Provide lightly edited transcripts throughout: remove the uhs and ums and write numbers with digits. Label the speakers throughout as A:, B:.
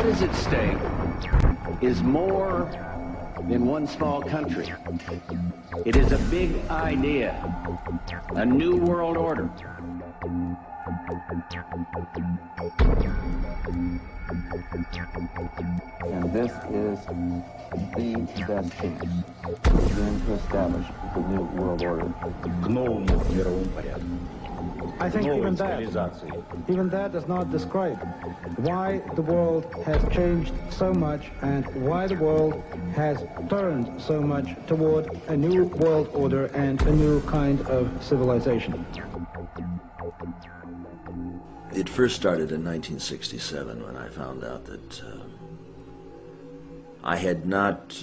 A: What is at stake is more than one small country. It is a big idea, a new world order.
B: And this is the best chance then to establish the new world order.
C: I think even that does not describe why the world has changed so much and why the world has turned so much toward a new world order and a new kind of civilization.
D: It first started in 1967 when I found out that I had not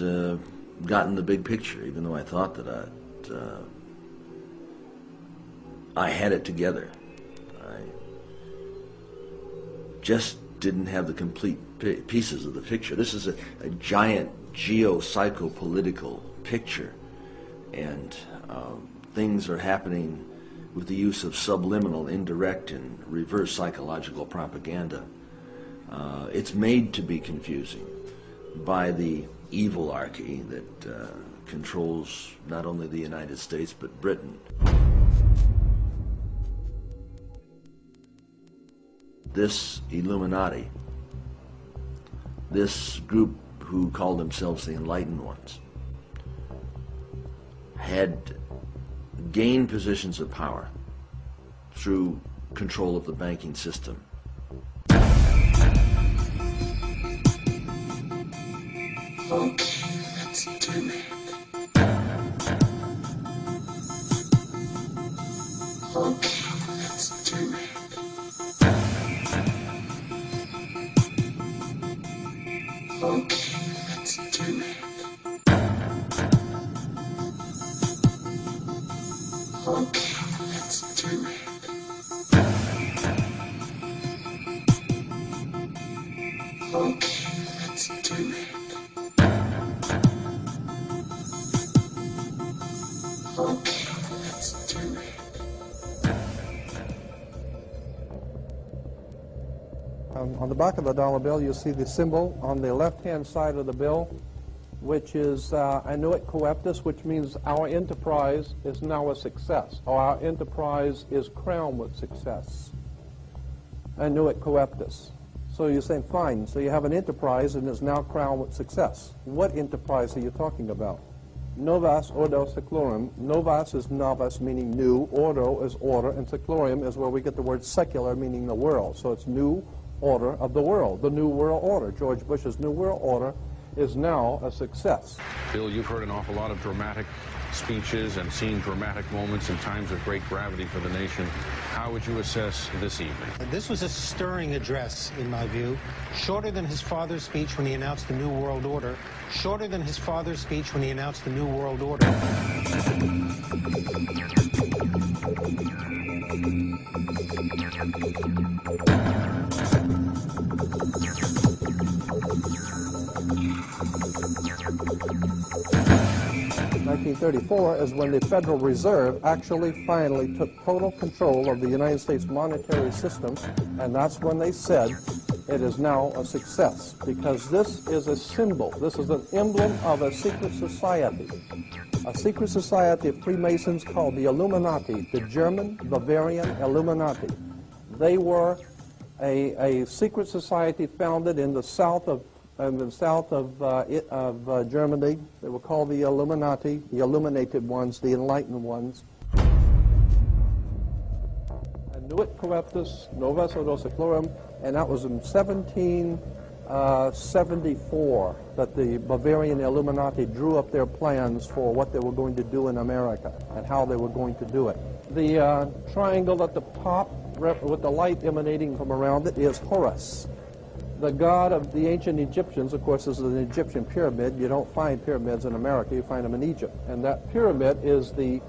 D: gotten the big picture, even though I thought that I had it together. I just didn't have the complete pieces of the picture. This is a giant geo-psychopolitical picture, and things are happening with the use of subliminal, indirect, and reverse psychological propaganda. It's made to be confusing by the evilarchy that controls not only the United States but Britain. This Illuminati, this group who called themselves the Enlightened Ones, had gained positions of power through control of the banking system.
E: Okay, let's do it. Okay, let's do it. Okay, let's do it. Okay, let's do it. Okay, let's do it. Okay, let's do it.
F: On the back of the dollar bill, you see the symbol on the left-hand side of the bill, which is annuit coeptus, which means our enterprise is now a success, or our enterprise is crowned with success. Annuit coeptus. So you're saying, fine, so you have an enterprise and it's now crowned with success. What enterprise are you talking about? Novas ordo seclorum. Novas is novus, meaning new. Ordo is order, and seclorum is where we get the word secular, meaning the world. So it's new order of the world, the new world order. George Bush's new world order is now a success.
G: Bill, you've heard an awful lot of dramatic speeches and seen dramatic moments in times of great gravity for the nation. How would you assess this evening?
H: This was a stirring address, in my view, shorter than his father's speech when he announced the New World Order, shorter than his father's speech when he announced the New World Order.
F: 1934 is when the Federal Reserve actually finally took total control of the United States monetary system, and that's when they said it is now a success, because this is a symbol, this is an emblem of a secret society of Freemasons called the Illuminati, the German Bavarian Illuminati. They were a secret society founded in the south of Germany. They were called the Illuminati, the illuminated ones, the enlightened ones. Annuit coeptus, novus ordo seclorum, and that was in 1774 that the Bavarian Illuminati drew up their plans for what they were going to do in America and how they were going to do it. The triangle at the top with the light emanating from around it is Horus. The god of the ancient Egyptians, of course, is an Egyptian pyramid. You don't find pyramids in America, you find them in Egypt. And that pyramid is the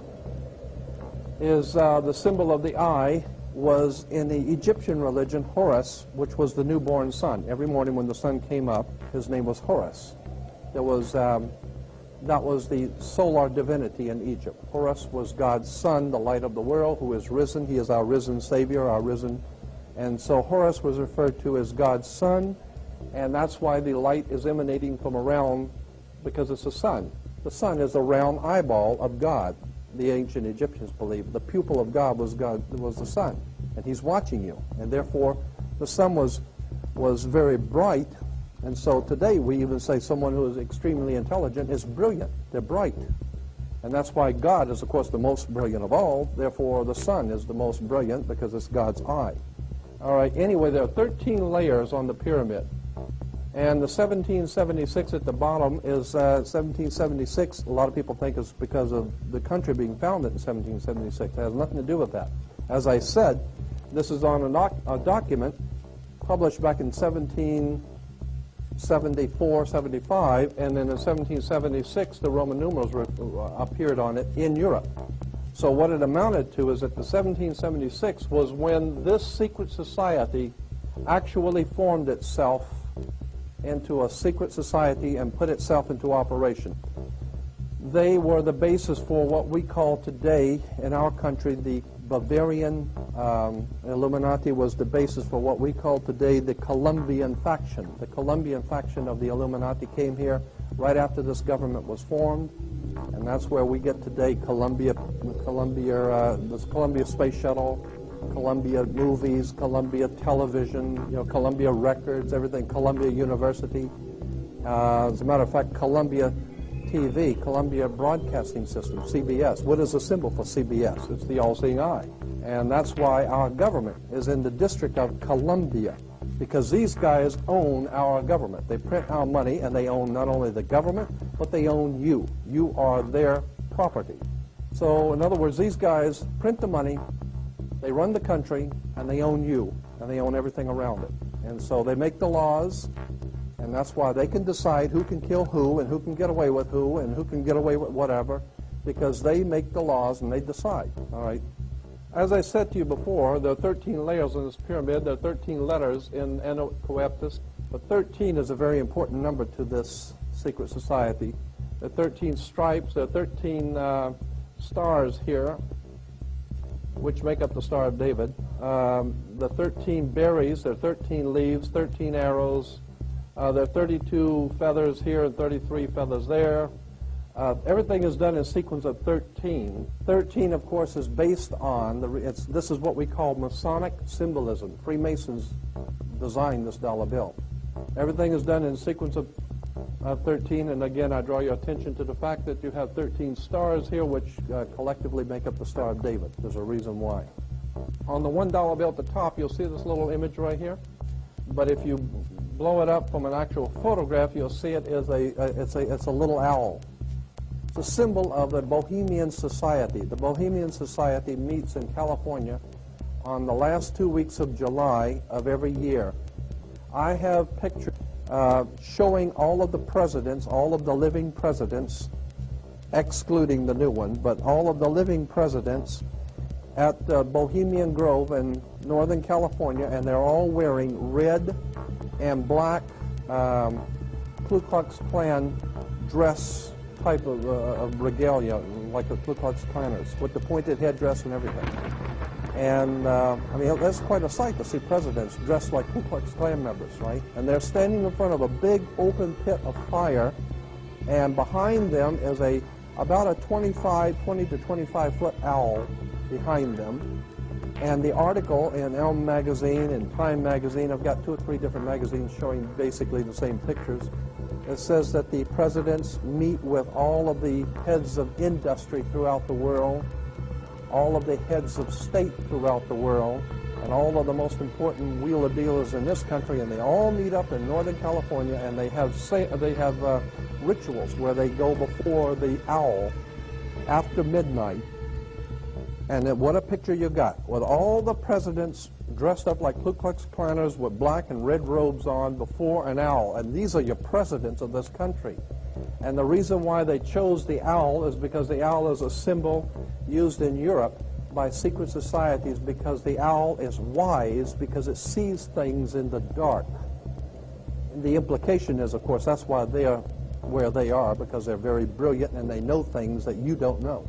F: symbol of the eye, was in the Egyptian religion Horus, which was the newborn sun. Every morning when the sun came up, his name was Horus. There was, that was the solar divinity in Egypt. Horus was God's son, the light of the world, who is risen. He is our risen Savior, our risen. And so Horus was referred to as God's son, And that's why the light is emanating from around, because it's the sun. The sun is a round eyeball of God. The ancient Egyptians believed the pupil of God was the sun, and he's watching you. And therefore, the sun was very bright. And so today we even say someone who is extremely intelligent is brilliant. They're bright. And that's why God is, of course, the most brilliant of all. Therefore, the sun is the most brilliant because it's God's eye. All right, anyway, there are 13 layers on the pyramid. And the 1776 at the bottom is 1776. A lot of people think it's because of the country being founded in 1776. It has nothing to do with that. As I said, this is on a document published back in 1774, 75, and then in 1776 the Roman numerals appeared on it in Europe. So what it amounted to is that the 1776 was when this secret society actually formed itself into a secret society and put itself into operation. They were the basis for what we call today in our country the Bavarian Illuminati was the basis for what we call today the Colombian faction. The Colombian faction of the Illuminati came here right after this government was formed, and that's where we get today Columbia Space Shuttle, Columbia Movies, Columbia Television, Columbia Records, everything, Columbia University. As a matter of fact, Columbia TV, Columbia Broadcasting System, CBS. What is the symbol for CBS? It's the all-seeing eye. And that's why our government is in the District of Columbia, because these guys own our government. They print our money, and they own not only the government, but they own you. You are their property. So, in other words, these guys print the money, they run the country, and they own you, and they own everything around it. And so they make the laws, and that's why they can decide who can kill who, and who can get away with who, and who can get away with whatever, because they make the laws and they decide, all right? As I said to you before, there are 13 layers in this pyramid. There are 13 letters in Eno Coeptus, but 13 is a very important number to this secret society. There are 13 stripes, there are 13 stars here, which make up the Star of David. The 13 berries, there are 13 leaves, 13 arrows. There are 32 feathers here and 33 feathers there. Everything is done in sequence of 13. 13, of course, is based on, this is what we call Masonic symbolism. Freemasons designed this dollar bill. Everything is done in sequence of 13, and again, I draw your attention to the fact that you have 13 stars here, which collectively make up the Star of David. There's a reason why. On the $1 bill at the top, you'll see this little image right here. But if you blow it up from an actual photograph, you'll see it is it's a little owl. It's a symbol of the Bohemian Society. The Bohemian Society meets in California on the last 2 weeks of July of every year. I have pictures showing all of the presidents, all of the living presidents, excluding the new one, but all of the living presidents at Bohemian Grove in Northern California, and they're all wearing red and black Ku Klux Klan dress type of regalia, like the Ku Klux Klanners, with the pointed headdress and everything. And, I mean, that's quite a sight to see presidents dressed like Ku Klux Klan members, right? And they're standing in front of a big open pit of fire, and behind them is about a 20 to 25-foot owl behind them. And the article in Elm Magazine and Time Magazine, I've got 2 or 3 different magazines showing basically the same pictures. It says that the presidents meet with all of the heads of industry throughout the world, all of the heads of state throughout the world, and all of the most important wheeler dealers in this country, and they all meet up in Northern California, and they have rituals where they go before the owl after midnight. And then what a picture you got, with all the presidents dressed up like Ku Klux Klanners with black and red robes on before an owl. And these are your presidents of this country. And the reason why they chose the owl is because the owl is a symbol used in Europe by secret societies, because the owl is wise, because it sees things in the dark. And the implication is, of course, that's why they are where they are, because they're very brilliant and they know things that you don't know.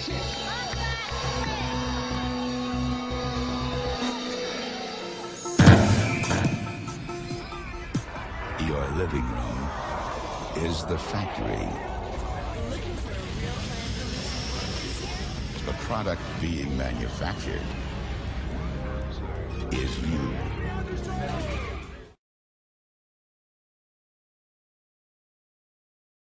I: Your living room is the factory. The product being manufactured is you.